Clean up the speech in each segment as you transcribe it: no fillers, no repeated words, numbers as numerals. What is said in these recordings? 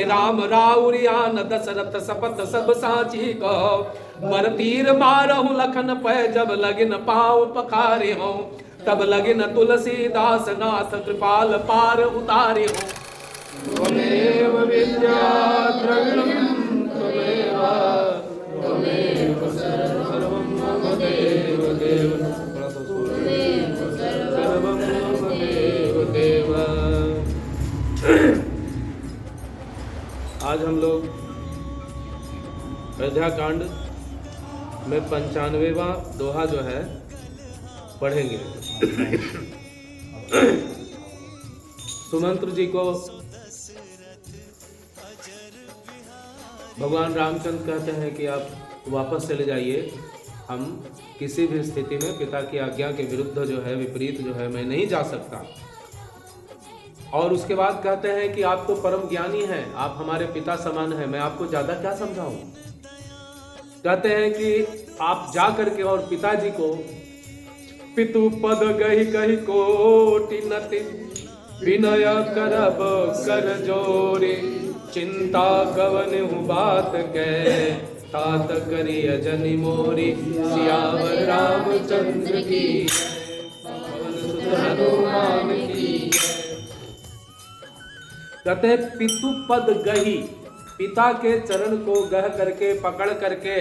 कहे राम राउरियान दशरथ सपथ सब साची कहो, बर तीर मारहु लखन पै जब लगिन पाँव पखारे हो, तब लगिन तुलसीदास नाथ कृपाल पार उतारे हो। त्वमेव विद्या द्रविणं त्वमेव, त्वमेव सर्वं मम देव देव, सर्वं मम देव देव। आज हम लोग अयोध्या कांड में 95वां दोहा जो है पढ़ेंगे। सुमंत्र जी को भगवान रामचंद्र कहते हैं कि आप वापस चले जाइए, हम किसी भी स्थिति में पिता की आज्ञा के विरुद्ध जो है, विपरीत जो है, मैं नहीं जा सकता। और उसके बाद कहते हैं कि आप तो परम ज्ञानी हैं, आप हमारे पिता समान हैं, मैं आपको ज्यादा क्या समझाऊं। कहते हैं कि आप जा करके और पिताजी को पितु पद गही कही कोटि नति, विनय करब कर जोरे, चिंता कवन हूँ बात कह, तात करिय जनि मोरी, सियावर रामचंद्र की पवन सुत हनुमान की। कहते हैं पितु पद गही, पिता के चरण को गह करके पकड़ करके,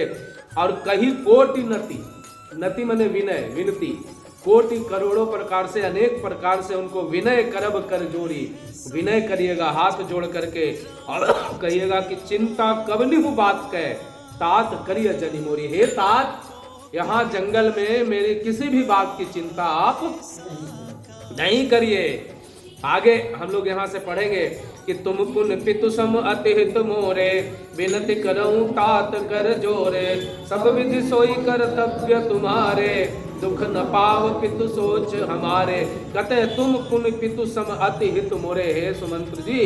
और कही कोटि नति, नति माने विनय, विनती, कोटि करोड़ों प्रकार से, अनेक प्रकार से उनको विनय करब कर जोड़ी, विनय करिएगा हाथ जोड़ करके, और कहिएगा कि चिंता कवनी हूँ बात कह, तात करिय जनि मोरी, हे तात यहाँ जंगल में मेरी किसी भी बात की चिंता आप नहीं करिए। आगे हम लोग यहाँ से पढ़ेंगे कि तुम पुन पितु सम अति हित मोरे, विनती करऊं तात कर जोरे, सब विधि सोई कर्तव्य तुम्हारे, दुख न पाव पितु सोच हमारे। कहते तुम पुन पितु सम अति हित मोरे, हे सुमंत्र जी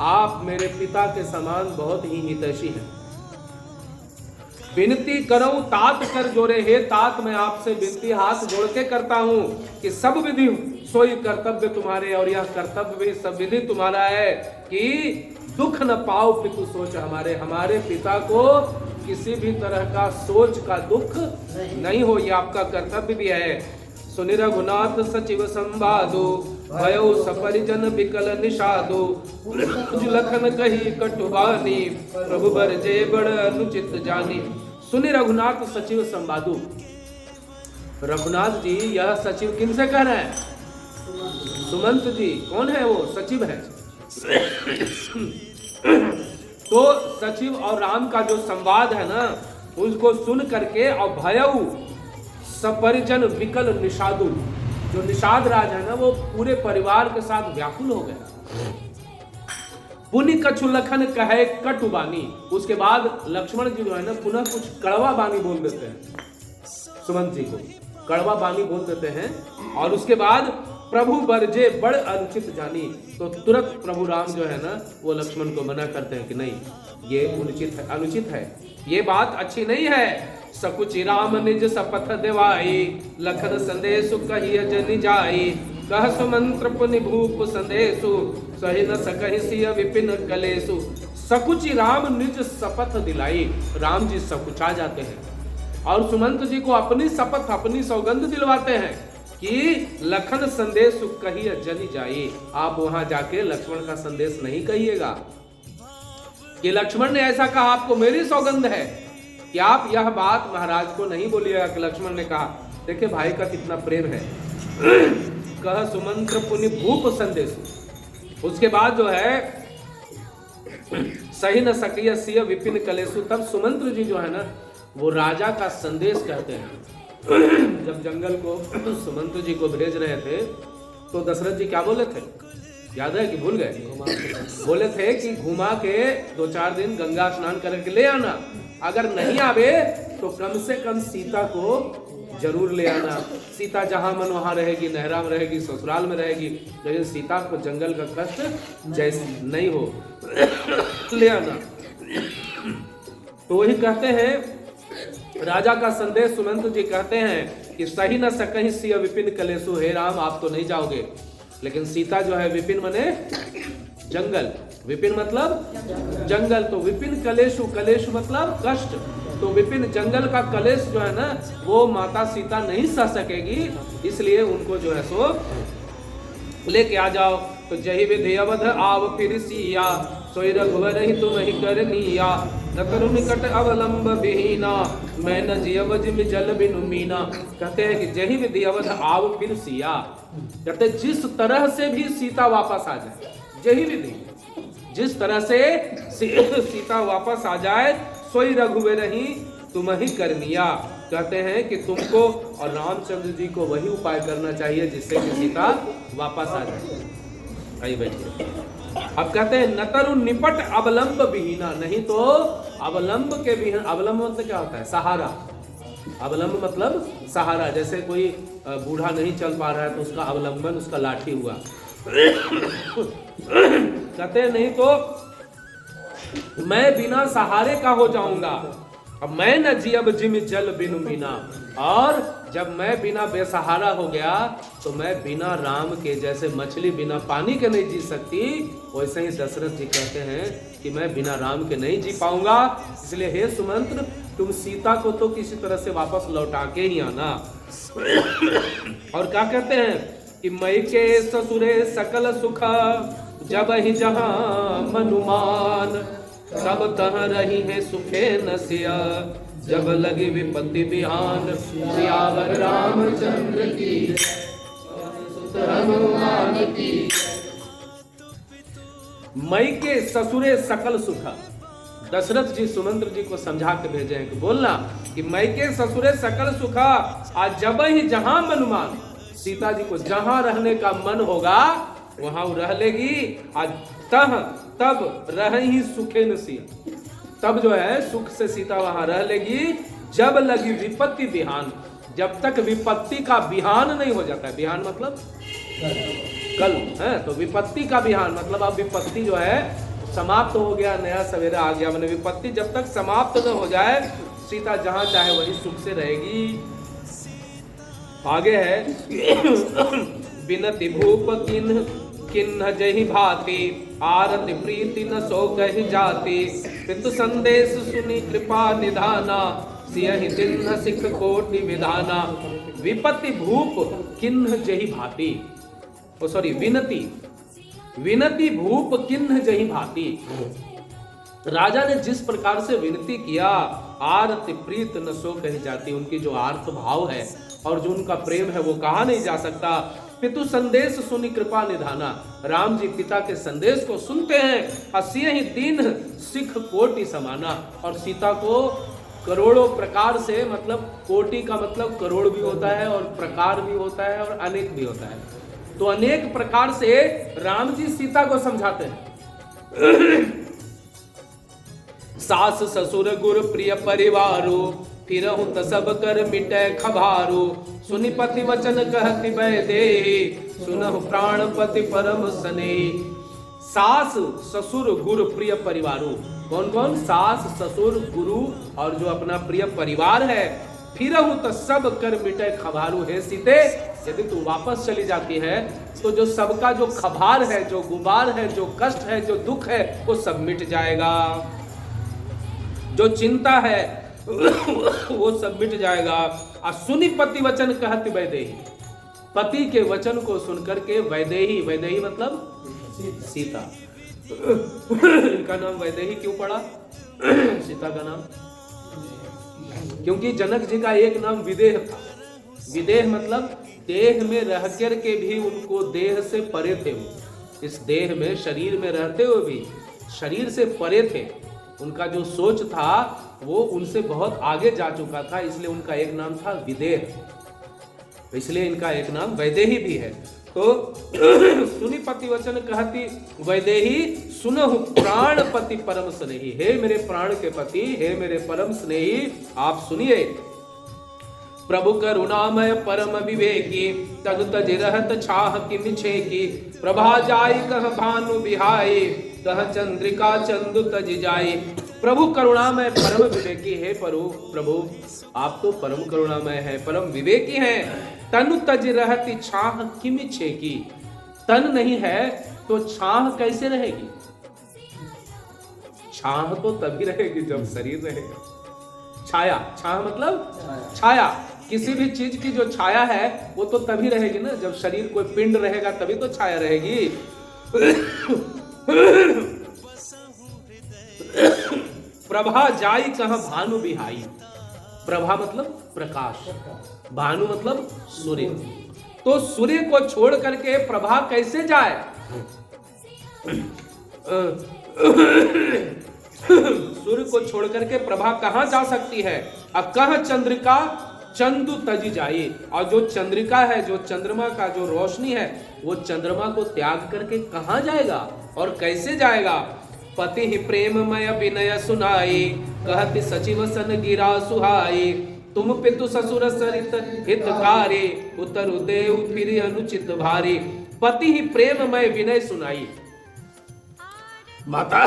आप मेरे पिता के समान बहुत ही हितैषी हैं। विनती करऊं तात कर जोरे, हे तात मैं आपसे विनती हाथ जोड़ के करता हूं कि सब विधि सोई कर्तव्य तुम्हारे, और यह कर्तव्य भी सब विधि तुम्हारा है कि दुख न पाओ पितु सोच हमारे, हमारे पिता को किसी भी तरह का सोच का दुख नहीं हो, यह आपका कर्तव्य भी है। सुनि रघुनाथ सचिव संवादो, भयो सपरिजन विकल निषादो, लखन कही कटुबानी, प्रभु बरजे बड़ अनुचित जानी। सुनि रघुनाथ सचिव संवादो, रघुनाथ जी यह सचिव किन से कह रहे हैं? सुमंत जी। कौन है वो? सचिव है। तो सचिव और राम का जो संवाद है ना, उसको सुन करके, और भयऊ सपरिजन विकल निषादु, जो निषाद राज है ना, वो पूरे परिवार के साथ व्याकुल हो गया। पुनि कछु लखन कहे कटुबानी, उसके बाद लक्ष्मण जी जो है ना पुनः कुछ कड़वा बानी बोल देते हैं, सुमंत जी को कड़वा बानी बोल देते हैं। और उसके बाद प्रभु बरजे बड़ अनुचित जानी, तो तुरंत प्रभु राम जो है ना वो लक्ष्मण को मना करते हैं कि नहीं, ये अनुचित है, ये बात अच्छी नहीं है। सकुचि राम निज सपथ देवाई, लखन संदेशु कहिय जनि जाई, कह सुमंत्र पुनि भूप संदेशु, सहि न सकहि सिय विपिन कलेसु। सकुचि राम निज शपथ दिलाई, राम जी सकुचा जाते हैं और सुमंत जी को अपनी शपथ, अपनी सौगंध दिलवाते हैं कि लखन संदेश कहिए जनि जाइए, आप वहां जाके लक्ष्मण का संदेश नहीं कहिएगा। कि लक्ष्मण ने ऐसा कहा, आपको मेरी सौगंध है कि आप यह बात महाराज को नहीं बोलिएगा। कि लक्ष्मण ने कहा, देखिए भाई का कितना प्रेम है। कह सुमंत्र पुनि भूप संदेश, उसके बाद जो है सही न सकिय सिय विपिन कलेसु, तब सुमंत्र जी जो है ना वो राजा का संदेश कहते हैं। जब जंगल को सुमंत्र जी को भेज रहे थे तो दशरथ जी क्या बोले थे, याद है कि भूल गए? बोले थे कि घुमा के 2-4 दिन गंगा स्नान करके ले आना, अगर नहीं आवे तो कम से कम सीता को जरूर ले आना। सीता जहां मन वहां रहेगी, नहरा में रहेगी, ससुराल में रहेगी, लेकिन सीता को जंगल का कष्ट जैसे नहीं हो, ले आना। तो वही कहते हैं, राजा का संदेश सुमंत जी कहते हैं कि सही न सकहि सिय विपिन कलेसु, हे राम आप तो नहीं जाओगे, लेकिन सीता जो है, विपिन मने जंगल, विपिन मतलब जंगल, तो विपिन कलेशु, कलेशु मतलब कष्ट, तो विपिन जंगल का कलेश जो है ना वो माता सीता नहीं सह सकेगी, इसलिए उनको जो है सो लेके आ जाओ। तो जही विधि अवध आव फिर सिया, सोई रघुवर ही तुम ही करनिया, न करु निकट अवलंब विहीना, मैं न जियव जिम जल बिनु मीना। कहते हैं कि जही विधि अवध आव फिर सिया, कहते जिस तरह से भी सीता वापस आ जाए, जही विधि जिस तरह से सीता वापस आ जाए, सोई रघुवर ही तुम ही करनिया। कहते हैं कि तुमको और रामचंद्र जी को वही उपाय करना चाहिए जिससे कि सीता वापस आ जाए। आइए बैठिए। अब कहते हैं नतरु निपट अवलंब विहीना, नहीं तो अवलंब के विहीन, अवलंब मतलब क्या होता है? सहारा। अवलंब मतलब सहारा, जैसे कोई बूढ़ा नहीं चल पा रहा है तो उसका अवलंबन उसका लाठी हुआ। कहते हैं नहीं तो मैं बिना सहारे का हो जाऊंगा, अब मैं न जियब जिम जल बिनु मीना, और जब मैं बिना बेसहारा हो गया तो मैं बिना राम के, जैसे मछली बिना पानी के नहीं जी सकती, वैसे ही दशरथ जी कहते हैं कि मैं बिना राम के नहीं जी पाऊंगा। इसलिए हे सुमंत्र, तुम सीता को तो किसी तरह से वापस लौटा के ही आना। और क्या कहते हैं कि मई के ससुरे सकल सुख, जब ही जहां मनुमान, तब तह रही है सुखे नसिया, जब लगी विपत्ति बिहान, सियावर रामचंद्र की सुत हनुमान की। मई के ससुरे सकल सुख, दशरथ जी सुमंत्र जी को समझा के भेजे हैं कि बोलना कि मई के ससुरे सकल सुखा, आज जब ही जहां मनुमान, सीता जी को जहां रहने का मन होगा वहां वो रह लेगी। आज तह तब रह ही सुखे नसिया, तब जो है सुख से सीता वहां रह लेगी। जब लगी विपत्ति बिहान, जब तक विपत्ति का बिहान नहीं हो जाता है, बिहान मतलब कल है, तो विपत्ति का बिहान मतलब अब विपत्ति जो है समाप्त हो गया, नया सवेरा आ गया। मैंने विपत्ति जब तक समाप्त न हो जाए, सीता जहां चाहे वहीं सुख से रहेगी। आगे है बिनति भूप किन्ह जहि भाति, आरति प्रीति न सो कहि जाति, पितु संदेश सुनि कृपा निधाना, सियहि तिन्ह सिख कोटि विधाना। विपत्ति भूप किन्ह जहि भाति, ओ सॉरी विनती, विनती भूप किन्ह जहि भाति। राजा ने जिस प्रकार से विनती किया, आरति प्रीत न सो कही जाती, उनकी जो आर्त भाव है और जो उनका प्रेम है वो कहा नहीं जा सकता। पितु संदेश सुनि कृपा निधाना, राम जी पिता के संदेश को सुनते हैं। असिय ही दीन सिख कोटि समाना, और सीता को करोड़ों प्रकार से, मतलब कोटि का मतलब करोड़ भी होता है और प्रकार भी होता है और अनेक भी होता है, तो अनेक प्रकार से राम जी सीता को समझाते हैं। सास ससुर गुर प्रिय परिवारो, फिरहु त सब कर मिटै खबारो, सुनि पति वचन कहति वैदेही, सुनहु प्राणपति परम स्नेही। सास ससुर गुरु प्रिय परिवारो, कौन कौन? सास ससुर गुरु और जो अपना प्रिय परिवार है। फिरहु त सब कर मिटै खबारो, है सीते यदि तू वापस चली जाती है तो जो सबका जो खबार है, जो गुबार है, जो कष्ट है, जो दुख है, वो सब मिट जाएगा। जो चिंता है वो सब मिट जाएगा। और सुनि पति वचन कहति वैदेही, पति के वचन को सुनकर के वैदेही, वैदेही मतलब सीता, इनका नाम वैदेही क्यों पड़ा सीता का नाम? क्योंकि जनक जी का एक नाम विदेह था। विदेह मतलब देह में रह कर के भी उनको देह से परे थे, वो इस देह में शरीर में रहते हुए भी शरीर से परे थे। उनका जो सोच था वो उनसे बहुत आगे जा चुका था, इसलिए उनका एक नाम था विदेह, इसलिए इनका एक नाम वैदेही भी है। तो सुनि पति वचन कहती वैदेही, सुनहु प्राणपति परम स्नेही, हे मेरे प्राण के पति, हे मेरे परम स्नेही, आप सुनिए। प्रभु करुणामय परम विवेकी, तनु तज रहत छाह किमि छेकी, प्रभा जाई कह भानु बिहाई, कह चंद्रिका चंदु तज जाई। प्रभु करुणामय परम विवेकी है, प्रभु आप तो परम करुणामय है, परम विवेकी हैं। तनु तज रहती छाह किमि छेकी, तन नहीं है तो छाह कैसे रहेगी? छाह तो तभी रहेगी जब शरीर रहेगा। छाया, छाह मतलब छाया, किसी भी चीज की जो छाया है वो तो तभी रहेगी ना जब शरीर, कोई पिंड रहेगा तभी तो छाया रहेगी। प्रभा जाई कहां भानु बिहाई। प्रभा मतलब प्रकाश, भानु मतलब सूर्य। तो सूर्य को छोड़ करके प्रभा कैसे जाए? सूर्य को छोड़ करके प्रभा कहां जा सकती है? अब कह चंद्रिका चंदु तजी जाए। और जो चंद्रिका है, जो चंद्रमा का जो रोशनी है, वो चंद्रमा को त्याग करके कहां जाएगा और कैसे जाएगा? पति ही प्रेममय विनय सुनाई, कहति सचिव सन गिरा सुहाई। तुम पितु ससुर सरित हितकारी, उतरु देव फिर अनुचित भारी। पति ही प्रेममय विनय सुनाई। माता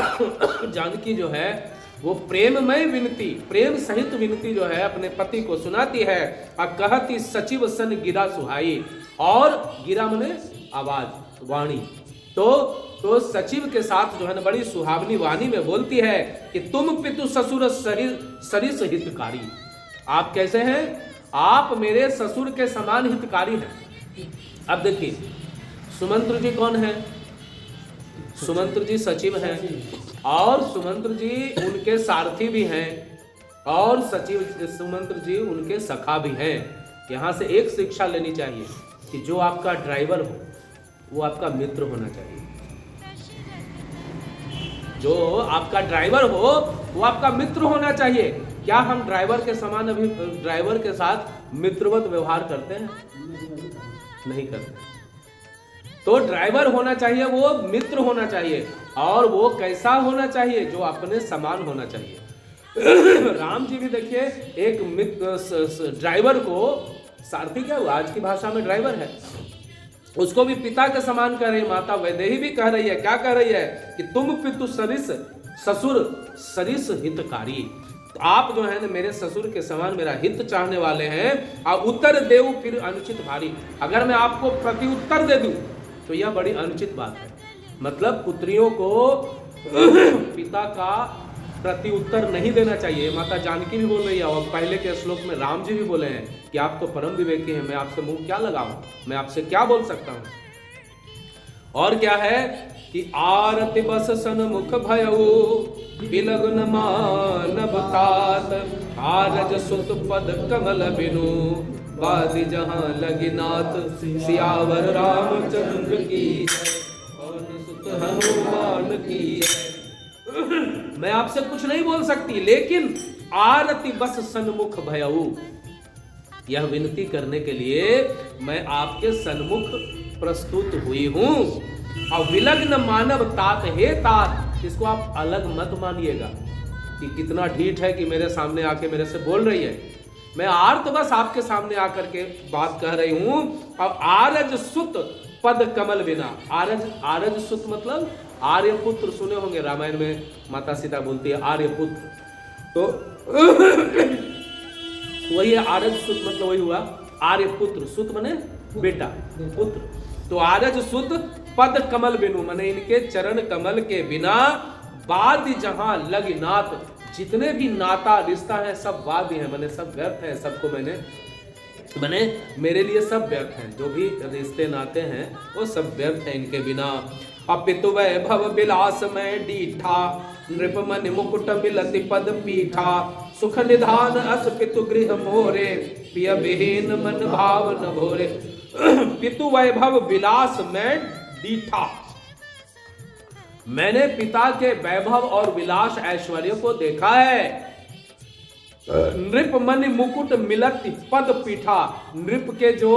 जानकी जो है वो प्रेममय विनती, प्रेम सहित विनती जो है अपने पति को सुनाती है। और कहती सचिव सन गिरा सुहाई। और गिरा मने आवाज, वाणी। तो सचिव के साथ जो है ना बड़ी सुहावनी वाणी में बोलती है कि तुम पितु ससुर सरिस हितकारी। आप कैसे हैं? आप मेरे ससुर के समान हितकारी हैं। अब देखिए सुमंत्र जी कौन है? सुमंत्र जी सचिव हैं और सुमंत्र जी उनके सारथी भी हैं और सचिव सुमंत्र जी उनके सखा भी हैं। यहां से एक शिक्षा लेनी चाहिए कि जो आपका ड्राइवर हो वो आपका मित्र होना चाहिए। जो आपका ड्राइवर हो वो आपका मित्र होना चाहिए। क्या हम ड्राइवर के समान अभी ड्राइवर के साथ मित्रवत व्यवहार करते हैं? नहीं करते। तो ड्राइवर होना चाहिए, वो मित्र होना चाहिए। और वो कैसा होना चाहिए? जो अपने समान होना चाहिए। राम जी भी देखिए एक मित्र ड्राइवर को, सारथी क्या हुआ आज की भाषा में ड्राइवर है, उसको भी पिता के समान कह रही है। माता वैदेही भी कह रही है, क्या कह रही है कि तुम पितु सरिस ससुर सरिस हितकारी। तो आप जो है ना मेरे ससुर के समान मेरा हित चाहने वाले हैं। और उत्तर देव फिर अनुचित भारी। अगर मैं आपको प्रति उत्तर दे दूं तो यह बड़ी अनुचित बात है। मतलब पुत्रियों को पिता का प्रति उत्तर नहीं देना चाहिए। माता जानकी भी बोल रही है और पहले के श्लोक में राम जी भी बोले हैं कि आप तो परम विवेकी हैं, मैं आपसे मुंह क्या लगाऊं, मैं आपसे क्या बोल सकता हूं। और क्या है कि आरति बस सन्मुख भयऊ बिलगुन मानव तात। आरज सुत पद कमल बिनु बादि जहां लगी नाथ। सियावर रामचंद्र की पवन सुत हनुमान की। मैं आपसे कुछ नहीं बोल सकती, लेकिन आरती बस सन्मुख भयऊ, यह विनती करने के लिए मैं आपके सन्मुख प्रस्तुत हुई हूं। और विलग्न मानव तात, हे तात, इसको आप अलग मत मानिएगा कि कितना ढीठ है कि मेरे सामने आके मेरे से बोल रही है। मैं आर्त बस आपके सामने आकर के बात कह रही हूं। और आरज सुत पद कमल बिना। आरज सुत मतलब आर्यपुत्र, सुने होंगे रामायण में माता सीता बोलती है आर्यपुत्र। तो वही आरज सुत मतलब वही हुआ आर्यपुत्र। सुत माने बेटा, पुत्र। तो आरज सुत पद कमल बिनु माने इनके चरण कमल के बिना वाद्य जहां लग नाथ। जितने भी नाता रिश्ता है सब वाद्य है, मैंने सब व्यर्थ है। सबको मैंने मेरे लिए सब व्यर्थ हैं। जो भी रिश्ते नाते हैं वो सब व्यर्थ है इनके बिना। अपितु वैभव विलास में डीठा। नृपमन मुकुट मिलति पद पीठा। सुख निधान अस पितु गृह मोरे। पिय विहीन मन भाव न भोरे। पितु वैभव विलास में डीठा। मैंने पिता के वैभव और विलास ऐश्वर्य को देखा है। नृप मनि मुकुट मिलत पद पीठा। नृप के जो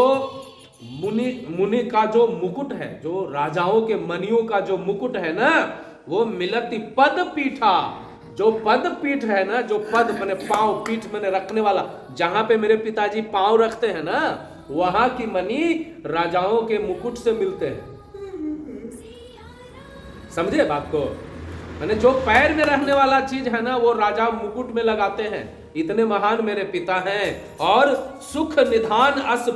मुनि का जो मुकुट है, जो राजाओं के मनियों का जो मुकुट है ना, वो मिलती पद पीठा। जो पद पीठ है ना, जो पद मैंने पांव, पीठ मैंने रखने वाला, जहां पे मेरे पिताजी पांव रखते हैं ना, वहां की मनी राजाओं के मुकुट से मिलते हैं। समझे बात को? मैंने जो पैर में रहने वाला चीज है ना, वो राजा मुकुट में लगाते हैं। इतने महान मेरे पिता हैं। और सुख निधान अस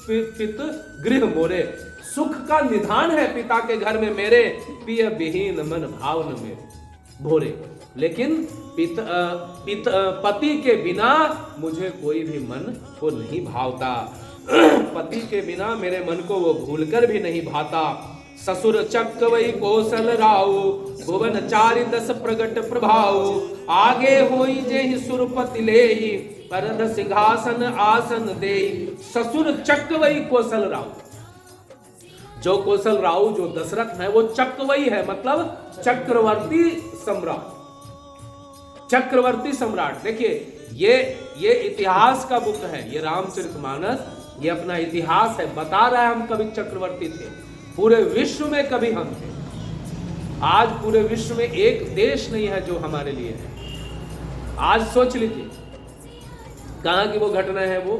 पित गृह मोरे। सुख का निधान है पिता के घर में मेरे, पिय विहीन मन भावन मेरे भोरे। लेकिन पति के बिना मुझे कोई भी मन को नहीं भावता, पति के बिना मेरे मन को वो भूलकर भी नहीं भाता। ससुर चक्रवई कौशल राव, भुवन चारि दस प्रगट प्रभाव। आगे होई जेहि सुरपति लेहि, परध सिंहासन आसन देई। ससुर चक्रवई कौशल राव, जो कौशल राव जो दशरथ है वो चक्रवई है, मतलब चक्रवर्ती सम्राट, चक्रवर्ती सम्राट। देखिए ये इतिहास का बुक है, ये रामचरितमानस, ये अपना इतिहास है, बता रहा है हम कभी चक्रवर्ती थे, पूरे विश्व में कभी हम थे। आज पूरे विश्व में एक देश नहीं है जो हमारे लिए है। आज सोच लीजिए कहां की वो घटना है, वो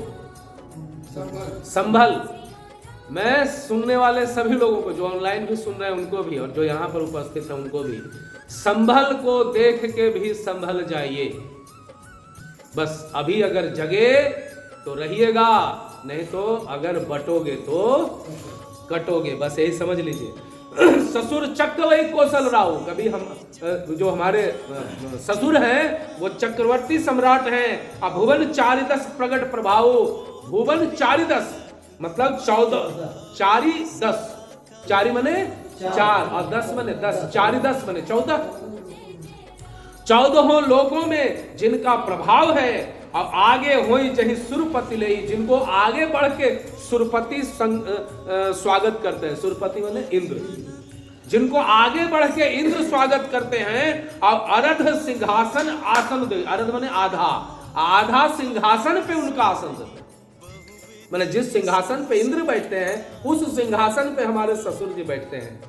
संभल। मैं सुनने वाले सभी लोगों को, जो ऑनलाइन भी सुन रहे हैं उनको भी, और जो यहां पर उपस्थित है उनको भी, संभल को देख के भी संभल जाइए। बस अभी अगर जगे तो रहिएगा, नहीं तो अगर बटोगे तो कटोगे, बस यही समझ लीजिए। ससुर चक्रवई कौशल राव, कभी हम जो हमारे ससुर हैं वो चक्रवर्ती सम्राट हैं। और भुवन चारि दस प्रगट प्रभाव, भुवन चारि दस मतलब 14, चारि दस, चारि मने 4 और 10 मने 10, चारि दस मने 14, 14 लोगों में जिनका प्रभाव है। और आगे होई जही सुरपति ले, जिनको आगे बढ़ के सुरपति स्वागत करते हैं। सुरपति माने इंद्र, जिनको आगे बढ़ के इंद्र स्वागत करते हैं। और अरध सिंहासन आसन दे, अरध माने आधा, आधा सिंहासन पे उनका आसन देते, माने जिस सिंहासन पे इंद्र बैठते हैं उस सिंहासन पे हमारे ससुर जी बैठते हैं।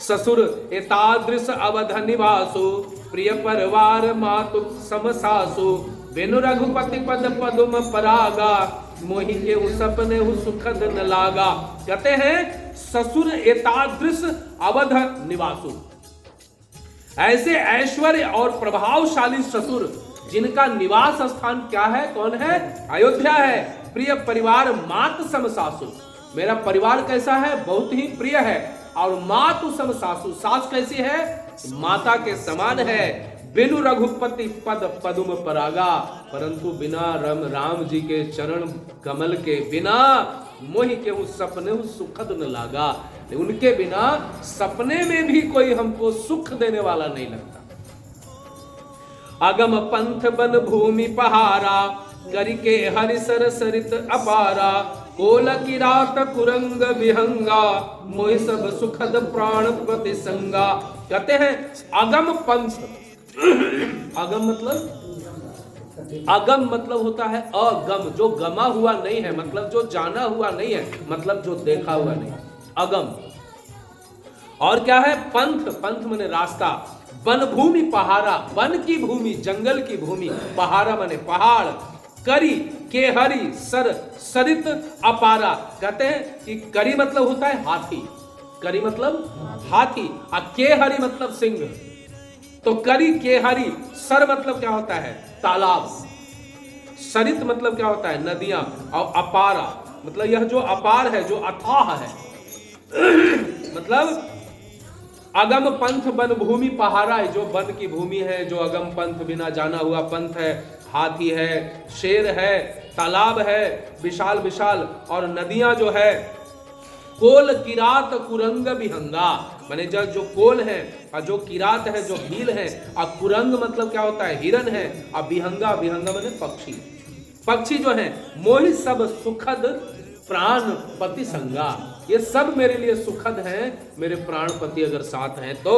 ससुर एतादृश अवध निवासो, प्रिय परिवार मातु समसासु। बेनु रघुपति पद पदुम परागा, मोहि के सपने सुखद न लागा। कहते हैं ससुर एतादृश अवध निवासु, ऐसे ऐश्वर्य और प्रभावशाली ससुर जिनका निवास स्थान क्या है, कौन है, अयोध्या है। प्रिय परिवार मात सम सासु, मेरा परिवार कैसा है, बहुत ही प्रिय है। और मातु सम सासु, सास कैसी है, माता के समान है। बिनु रघुपति पद पदुम परागा, परंतु बिना राम जी के चरण कमल के बिना मोहि के उस सपने सुखद न लागा। उनके बिना सपने में भी कोई हमको सुख देने वाला नहीं लगता। अगम पंथ बन भूमि पहारा, करिके हरिसर सरित अपारा। कोल किरात कुरंग विहंगा, मोहि सब सुखद प्राण प्रति संगा। कहते हैं अगम पंथ, अगम मतलब होता है अगम, जो गमा हुआ नहीं है, मतलब जो जाना हुआ नहीं है, मतलब जो देखा हुआ नहीं, अगम। और क्या है पंथ, पंथ माने रास्ता। वन भूमि पहारा, वन की भूमि, जंगल की भूमि, पहारा माने पहाड़। करी के हरि सर सरित अपारा, कहते हैं कि करी मतलब होता है हाथी, करी मतलब हाथी, और के हरि मतलब सिंह। तो करी के हरि, सर मतलब क्या होता है, तालाब। सरित मतलब क्या होता है, नदियां। और अपारा मतलब यह जो अपार है, जो अथाह है। मतलब अगम पंथ वन भूमि पहारा है, जो वन की भूमि है, जो अगम पंथ बिना जाना हुआ पंथ है। हाथी है, शेर है, तालाब है विशाल विशाल, और नदियां जो है। कोल किरात कुरंग विहंगा, माने जो कोल है और जो किरात है, जो भील है। और कुरंग मतलब क्या होता है, हिरन है। और विहंगा, विहंगा माने पक्षी, पक्षी जो है। मोहि सब सुखद प्राण पति संगा, ये सब मेरे लिए सुखद हैं, मेरे प्राणपति अगर साथ हैं तो।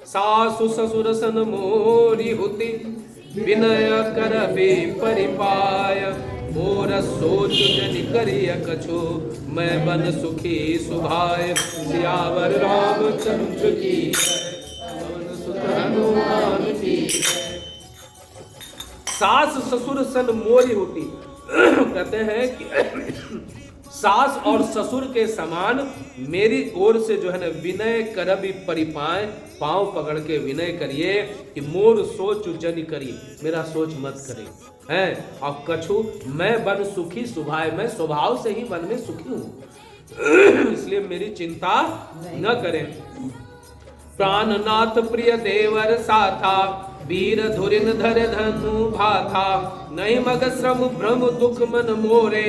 सासु ससुर सन मोरी होती, विनय करबे परिपाय। मोर सोच जन करिय कछु, मैं बन सुखी सुभाय। सियावर रामचंद्र की, पवन सुत हनुमान की। सास ससुर सन मोरी होती, कहते हैं कि सास और ससुर के समान मेरी ओर से जो है ना विनय करबी परिपाय, पांव पकड़ के विनय करिए कि मोर सोच जन करी, मेरा सोच मत करे। है। और कछु मैं वन सुखी सुभाय, मैं स्वभाव से ही वन में सुखी हूं, इसलिए मेरी चिंता न करें। प्राणनाथ प्रिय देवर साथा, वीर धुरिन धर धनु भाथा, नहीं मग श्रम भ्रम दुख मन मोरे,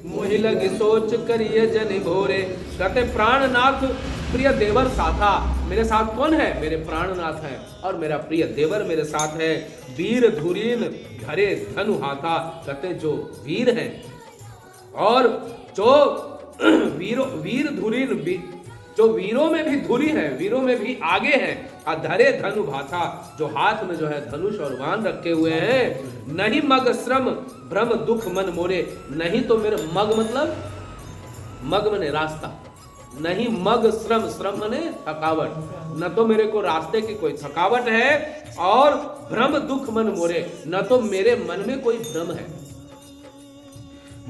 मोहि लगी सोच करिए जन भोरे। कहते प्राणनाथ प्रिय देवर साथा, मेरे साथ कौन है? मेरे प्राणनाथ है और मेरा प्रिय देवर मेरे साथ है। वीर धुरीन धरे धनु हाथा, कहते जो वीर हैं और जो वीर धुरीन, जो वीरों में भी धुरी है, वीरों में भी आगे है। धरे धनु भाथा, जो हाथ में जो है धनुष और बाण रखे हुए हैं। नहीं मग श्रम भ्रम दुख मन मोरे, नहीं तो मेरे मग मतलब मग मने रास्ता, नहीं मग श्रम, श्रम मने थकावट, न तो मेरे को रास्ते की कोई थकावट है और भ्रम दुख मन मोरे, न तो मेरे मन में कोई भ्रम है।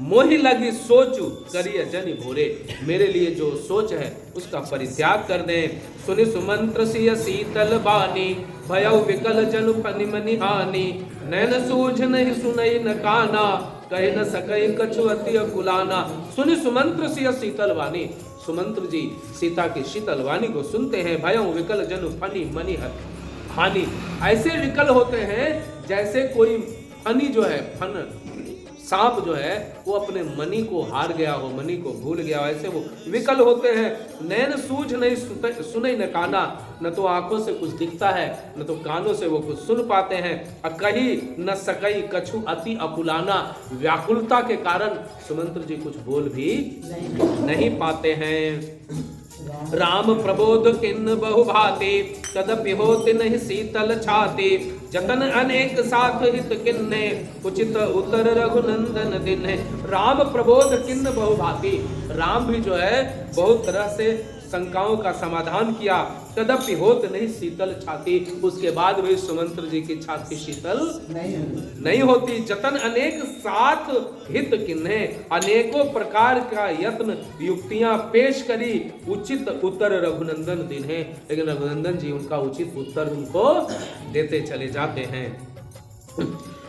मोहि लगी सोचू करिए जनि भोरे, मेरे लिए जो सोच है उसका परित्याग कर दें। सुनि सुमंत्र सिय शीतल बानी, भयउ विकल जनु फनि मनि हानि, नैन सूझ नहीं सुनई न काना, कह न सकई कछु अति अकुलाना। सुनि सुमंत्र सिय शीतल वाणी, सुमंत्र जी सीता की शीतल वाणी को सुनते हैं। भयउ विकल जनु फनि मनि हानि, ऐसे विकल होते हैं जैसे कोई फनी जो है, फन सांप जो है वो अपने मणि को हार गया हो, मणि को भूल गया हो, ऐसे वो विकल होते हैं। नैन सूझ नहीं सुने न काना, न तो आंखों से कुछ दिखता है न तो कानों से वो कुछ सुन पाते हैं। कही न सकई कछु अति अकुलाना, व्याकुलता के कारण सुमंत्र जी कुछ बोल भी नहीं पाते हैं। राम प्रबोध किन्न बहु भाते, तदपि होते नहीं शीतल छाते, जतन अनेक साथ हित किन्ने, उचित उत्तर रघुनंदन दिन्हे। राम प्रबोध किन्न बहु भाती, राम भी जो है बहुत तरह से शंकाओं का समाधान किया। तदपि होत नहीं शीतल छाती, उसके बाद भी सुमंत्र जी की छाती शीतल नहीं होती। जतन अनेक साथ हित किन्हे, अनेकों प्रकार का यत्न युक्तियां पेश करी, उचित उत्तर रघुनंदन दिन्हे, लेकिन रघुनंदन जी उनका उचित उत्तर उनको देते चले जाते हैं।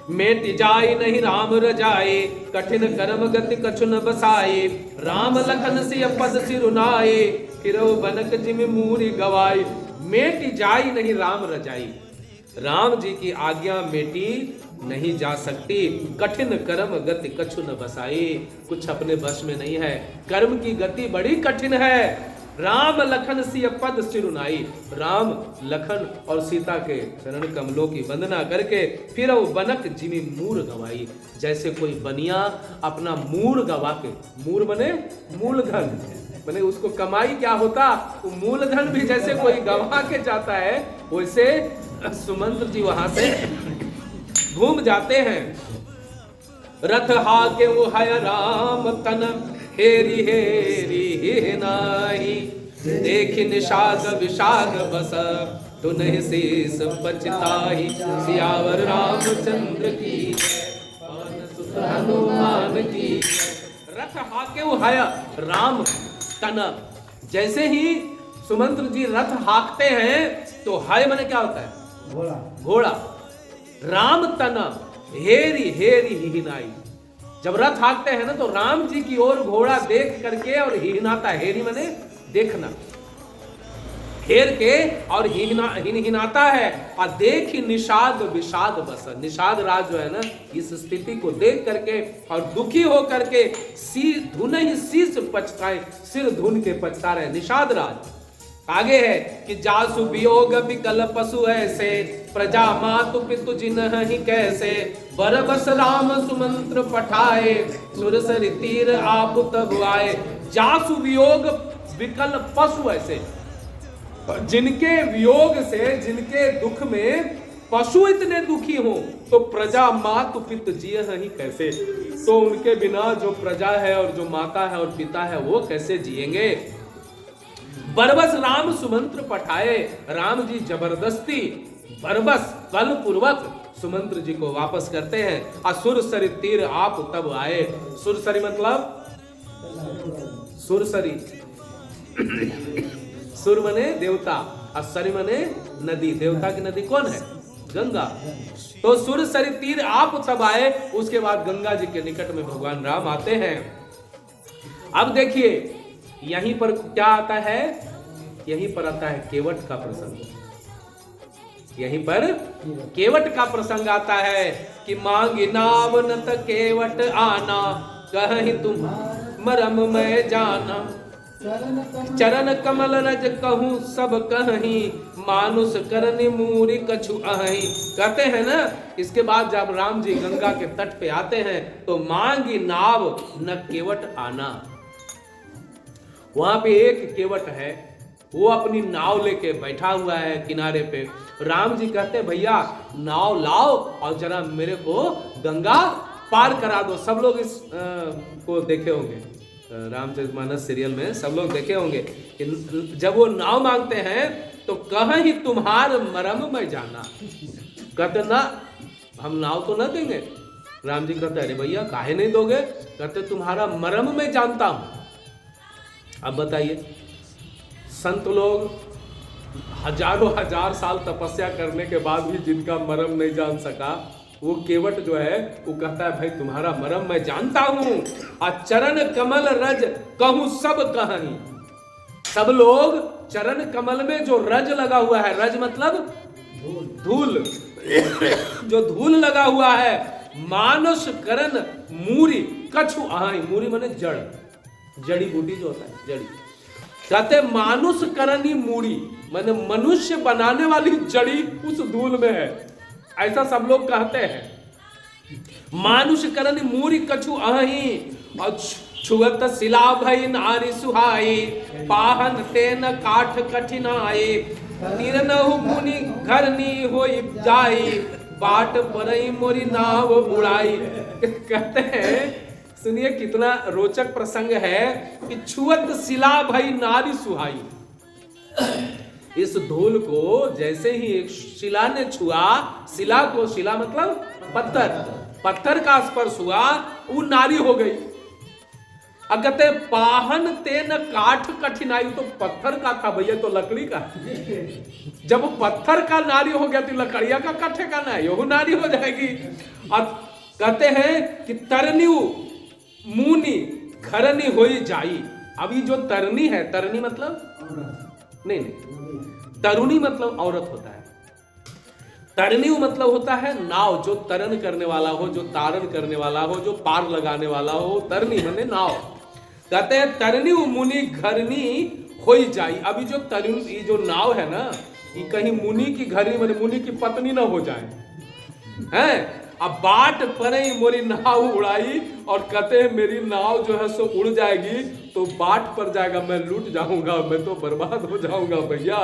मेट जाय नहीं राम रजाए, कठिन कर्म गति कछु न बसाए, राम लखन सिय पद सिरुनाए, फिरो बनक जिमि मूरी गवाई। मेट जाय नहीं राम रजाई, राम जी की आज्ञा मेटी नहीं जा सकती। कठिन कर्म गति कछु न बसाई, कुछ अपने बस में नहीं है, कर्म की गति बड़ी कठिन है। राम लखन सिय पद सिरुनाई, राम लखन और सीता के चरण कमलों की वंदना करके फिर वो बनक जिमी मूर गवाई, जैसे कोई बनिया अपना मूर गवा के, मूर बने मूलधन, मैंने उसको कमाई क्या होता, वो मूलधन भी जैसे कोई गवा के जाता है, वैसे सुमंत्र जी वहां से घूम जाते हैं। रथ हाके वो है राम तन, हेरी हेरी हे नाही, देखि निषाद विषाद बस, तो नहीं शीस पछताही। सियावर रामचंद्र की, पवन सुत हनुमान की। रथ हाके वो है राम तन, जैसे ही सुमंत्र जी रथ हाकते हैं तो हाय माने क्या होता है? घोड़ा। घोड़ा। राम तन हेरी हेरी हिनाई, जब रथ हाकते हैं ना तो राम जी की ओर घोड़ा देख करके और हिनाता, हेरी माने देखना, हेर के और हिनाता है। और देख निषाद विषाद बस, निषाद राज जो है ना, इस स्थिति को देख करके और दुखी हो करके धुन ही शीश पछताए, सिर धुन के पछता रहे निषाद राज। आगे है कि जासु वियोग विकल पशु ऐसे, प्रजा मातु पितु जिन्ह ही कैसे, बरबस राम सुमंत्र पठाए, सुरसरि तीर आप तब आए। जासु वियोग विकल पशु ऐसे, जिनके वियोग से, जिनके दुख में पशु इतने दुखी हो, तो प्रजा मातु पितु जियह ही कैसे, तो उनके बिना जो प्रजा है और जो माता है और पिता है वो कैसे जिएंगे। बरबस राम सुमंत्र पठाए, राम जी जबरदस्ती बरबस बलपूर्वक सुमंत्र जी को वापस करते हैं। असुरसरी तीर आप तब आए, सुरसरी मतलब सुरसरी, सुर मने देवता और सरी मने नदी। देवता की नदी कौन है? गंगा। तो सुर सरी तीर आप तब आए, उसके बाद गंगा जी के निकट में भगवान राम आते हैं। अब देखिए यहीं पर क्या आता है, यहीं पर आता है केवट का प्रसंग। यहीं पर केवट का प्रसंग आता है कि मांगी नाव न त केवट आना, कहीं तुम मरम में जाना। चरण कमल रज कहूं सब कहीं, मानुष करनि मूरी कछु अहीं। कहते हैं ना, इसके बाद जब राम जी गंगा के तट पे आते हैं तो मांगी नाव न केवट आना। वहां पे एक केवट है, वो अपनी नाव लेके बैठा हुआ है किनारे पे। राम जी कहते भैया नाव लाओ और जरा मेरे को गंगा पार करा दो। सब लोग इस को देखे होंगे, रामचरितमानस सीरियल में सब लोग देखे होंगे कि जब वो नाव मांगते हैं तो कहीं तुम्हार मरम में जाना। कहते ना हम नाव तो ना देंगे। राम जी कहते अरे भैया काहे नहीं दोगे? कहते तुम्हारा मरम में जानता हूं। अब बताइए, संत लोग हजारों हजार साल तपस्या करने के बाद भी जिनका मरम नहीं जान सका, वो केवट जो है वो कहता है भाई तुम्हारा मरम मैं जानता हूं। और चरण कमल रज कहूं सब कहीं। सब लोग चरण कमल में जो रज लगा हुआ है, रज मतलब धूल, जो धूल लगा हुआ है, मानस करण मूरी कछु अहीं। मूरी माने जड़, जड़ी बूटी जो होता है जड़ी। कहते मानुष करनी मूरी माने मनुष्य बनाने वाली जड़ी उस धूल में है, ऐसा सब लोग कहते हैं। मानुष करनी मूरी कछु अहीं, और छुअत शिला भई नारी सुहाई, पाहन तेन काठ कठिनाई, तिरनहु मुनि घरनी होई जाई, बाट परई मोरी नाव बुड़ाई। कहते हैं, सुनिए कितना रोचक प्रसंग है कि छुअत शिला भई नारी सुहाई। इस धूल को जैसे ही एक शिला ने छुआ, शिला को, शिला मतलब पत्थर, पत्थर का स्पर्श हुआ, वो नारी हो गई। अगते पाहन तेन काठ कठिनाई, तो पत्थर का था भैया, तो लकड़ी का। जब पत्थर का नारी हो गया तो लकड़िया का काठे का ना, यही नारी हो जाएगी। और कहते हैं कि तरनीउ मुनि घरनी होई जाई। अभी जो तरनी है, तरनी मतलब नहीं, तरुणी मतलब औरत होता है। तरनी मतलब होता है नाव, जो तरन करने वाला हो, जो तारण करने वाला हो, जो पार लगाने वाला हो, तरनी माने नाव। कहते हैं तरनी मुनि घरनी होई जाई। अभी जो तरनी, ये जो नाव है ना, ये कहीं मुनि की घरनी माने मुनि की पत्नी ना हो जाए हैं। अब बाट परे मोरी नाव उड़ाई, और कहते हैं मेरी नाव जो है सो उड़ जाएगी तो बाट पर जाएगा, मैं लूट जाऊंगा, मैं तो बर्बाद हो जाऊंगा भैया।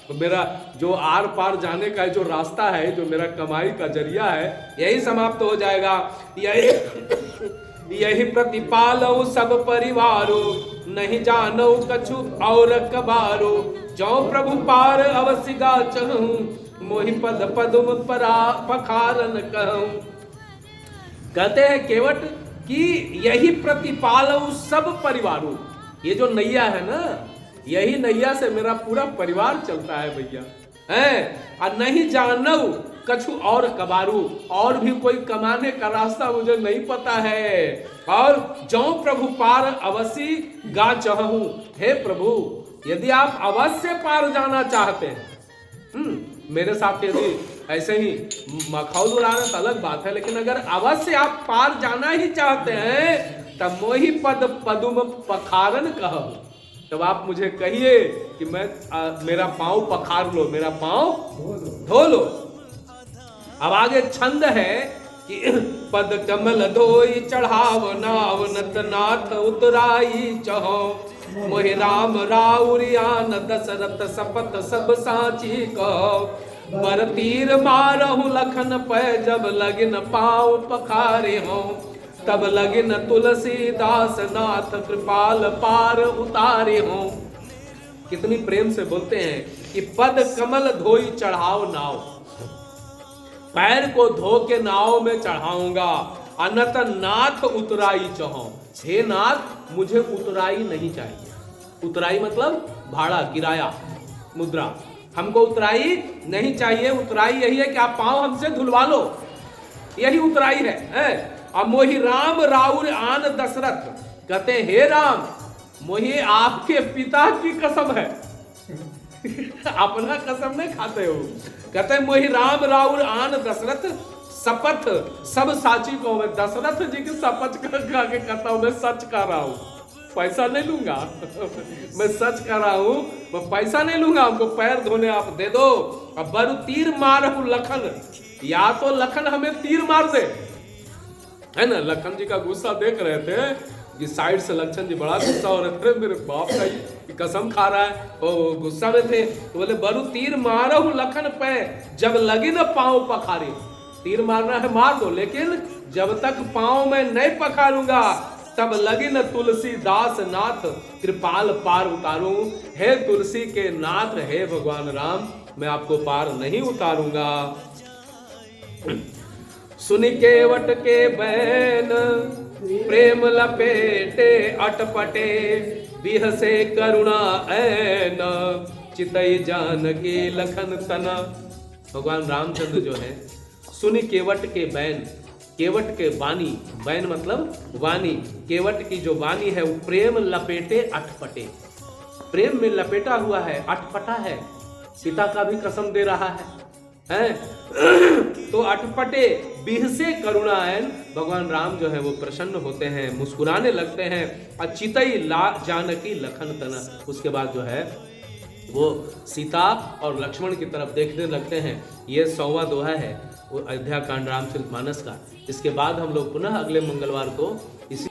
तो मेरा जो आर पार जाने का जो रास्ता है, जो मेरा कमाई का जरिया है, यही समाप्त हो जाएगा। यही प्रतिपालो सब परिवारो, नहीं जानो कछु और कबारो, जो प्रभु पार अवश्य गा चहूं, मोहि पद पदुम परा पखारन कहूं। कहते हैं केवट कि यही प्रतिपालो सब परिवारों, ये जो नैया है ना, यही नैया से मेरा पूरा परिवार चलता है भैया हैं। और नहीं जानू कछु और कबारू, और भी कोई कमाने का रास्ता मुझे नहीं पता है। और जो प्रभु पार अवश्य गा चाहूं, हे प्रभु यदि आप अवश्य पार जाना चाहते हैं, मेरे साथ यदि ऐसे ही मखौल उड़ाना तो अलग बात है, लेकिन अगर अवश्य आप पार जाना ही चाहते हैं तब मोहि पद पदुम पखारन कहो। तब आप मुझे कहिए कि मैं मेरा पांव पखार लो, मेरा पांव धो लो। अब आगे छंद है कि पद कमल धोई चढ़ाव नाव, नत नाथ उतराई चहो, मोहि राम राउरियान दशरथ सपत सब साची कहो, बर तीर मारहु लखन पै, जब लगिन पाँव पखारे हो, तब लगिन तुलसीदास नाथ कृपाल पार उतारे हो। कितनी प्रेम से बोलते हैं कि पद कमल धोई चढ़ाओ नाव, पैर को धो के नाव में चढ़ाऊंगा। अनत नाथ उतराई चहो, हे नाथ मुझे उतराई नहीं चाहिए। उतराई मतलब भाड़ा, किराया, मुद्रा। हमको उतराई नहीं चाहिए, उतराई यही है कि आप पांव हमसे धुलवा लो, यही उतराई है। अब मोहि राम राउर आन दशरथ, कहते हे राम मोहि आपके पिता की कसम है अपना कसम नहीं खाते हो। कहते मोहि राम राउर आन दशरथ शपथ सब साची को, मैं दशरथ जी की शपथ खा के कहता हूं मैं सच कर रहा हूं, पैसा नहीं लूंगा मैं सच कर रहा हूं, मैं पैसा नहीं लूंगा, हमको पैर धोने आप दे दो। अब बरु तीर मारहु लखन, या तो लखन हमें तीर मार दे, है ना। लखन जी का गुस्सा देख रहे थे कि साइड से लक्षण जी बड़ा गुस्सा हो रहे थे, मेरे बाप का ही कसम खा रहा है, वो गुस्सा में थे। तो बोले बरु तीर मारहु लखन पे, जब लगी न पांव पखारी। तीर मारना है मार दो, लेकिन जब तक पांव में नहीं पखारूंगा तब लगी न तुलसीदास नाथ कृपाल पार उतारूं। हे तुलसी के नाथ, हे भगवान राम, मैं आपको पार नहीं उतारूंगा। सुनि केवट के बैन प्रेम लपेटे अटपटे, बिहसे करुणा ऐन चितई जानकी लखन तना। भगवान रामचंद्र जो है सुनि केवट के बैन, केवट के वाणी, बैन मतलब वाणी, केवट की जो वाणी है वो प्रेम लपेटे अटपटे, प्रेम में लपेटा हुआ है, अटपटा है, पिता का भी कसम दे रहा है? तो अटपटे बिहसे करुणायन, भगवान राम जो है वो प्रसन्न होते हैं, मुस्कुराने लगते हैं। अचितई जानकी लखन तना, उसके बाद जो है वो सीता और लक्ष्मण की तरफ देखने लगते हैं। ये 100वां दोहा है वो अयोध्या कांड रामचरितमानस का। इसके बाद हम लोग पुनः अगले मंगलवार को इसी